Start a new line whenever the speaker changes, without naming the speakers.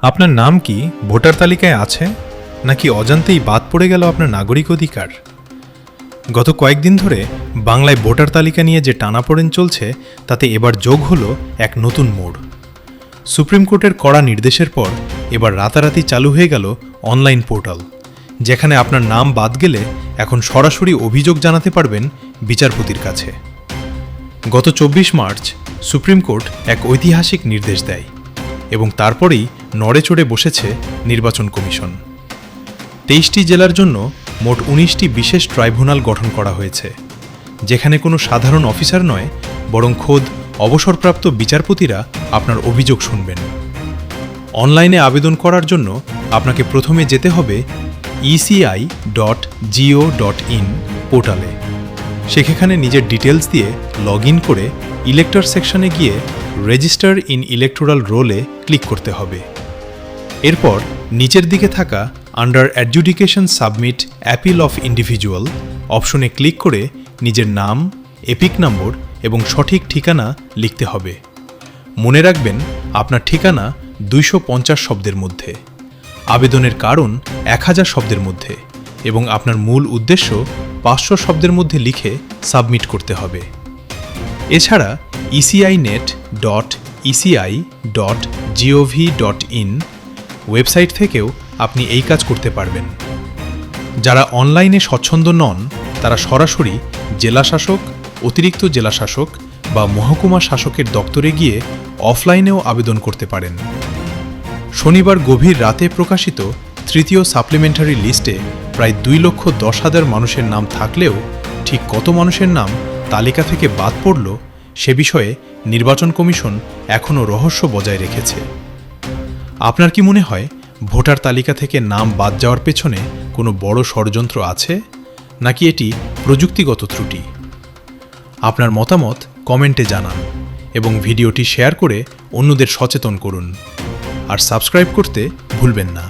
আপনার নাম কি ভোটার তালিকায় আছে নাকি অজান্তেই বাদ পড়ে গেল আপনার নাগরিক অধিকার? গত কয়েকদিন ধরে বাংলায় ভোটার তালিকা নিয়ে যে টানাপোড়েন চলছে তাতে এবার যোগ হলো এক নতুন মোড়। সুপ্রিম কোর্টের কড়া নির্দেশের পর এবার রাতারাতি চালু হয়ে গেল অনলাইন পোর্টাল, যেখানে আপনার নাম বাদ গেলে এখন সরাসরি অভিযোগ জানাতে পারবেন বিচারপতির কাছে। গত ২৪ মার্চ সুপ্রিম কোর্ট এক ঐতিহাসিক নির্দেশ দেয় এবং তারপরেই নড়েচড়ে বসেছে নির্বাচন কমিশন। ২৩টি জেলার জন্য মোট ১৯টি বিশেষ ট্রাইব্যুনাল গঠন করা হয়েছে, যেখানে কোনো সাধারণ অফিসার নয় বরং খোদ অবসরপ্রাপ্ত বিচারপতিরা আপনার অভিযোগ শুনবেন। অনলাইনে আবেদন করার জন্য আপনাকে প্রথমে যেতে হবে eci.go.in পোর্টালে। সেখানে নিজের ডিটেলস দিয়ে লগ ইন করে ইলেক্টর সেকশনে গিয়ে রেজিস্টার ইন ইলেকটোরাল রোলে ক্লিক করতে হবে। এরপর নিচের দিকে থাকা under adjudication submit appeal of individual অপশনে ক্লিক করে নিজের নাম, এপিক নম্বর এবং সঠিক ঠিকানা লিখতে হবে। মনে রাখবেন, আপনার ঠিকানা ২৫০ শব্দের মধ্যে, আবেদনের কারণ ১০০০ শব্দের মধ্যে এবং আপনার মূল উদ্দেশ্য ৫০০ শব্দের মধ্যে লিখে সাবমিট করতে হবে। এছাড়া eci.eci.gov.in ওয়েবসাইট থেকেও আপনি এই কাজ করতে পারবেন। যারা অনলাইনে স্বচ্ছন্দ নন তারা সরাসরি জেলাশাসক, অতিরিক্ত জেলাশাসক বা মহকুমা শাসকের দপ্তরে গিয়ে অফলাইনেও আবেদন করতে পারেন। শনিবার গভীর রাতে প্রকাশিত তৃতীয় সাপ্লিমেন্টারি লিস্টে প্রায় ২,১০,০০০ মানুষের নাম থাকলেও ঠিক কত মানুষের নাম তালিকা থেকে বাদ পড়ল সে বিষয়ে নির্বাচন কমিশন এখনও রহস্য বজায় রেখেছে। আপনার কি মনে হয় ভোটার তালিকা থেকে নাম বাদ যাওয়ার পেছনে কোনো বড় ষড়যন্ত্র আছে, নাকি এটি প্রযুক্তিগত ত্রুটি? আপনার মতামত কমেন্টে জানান এবং ভিডিওটি শেয়ার করে অন্যদের সচেতন করুন। আর সাবস্ক্রাইব করতে ভুলবেন না।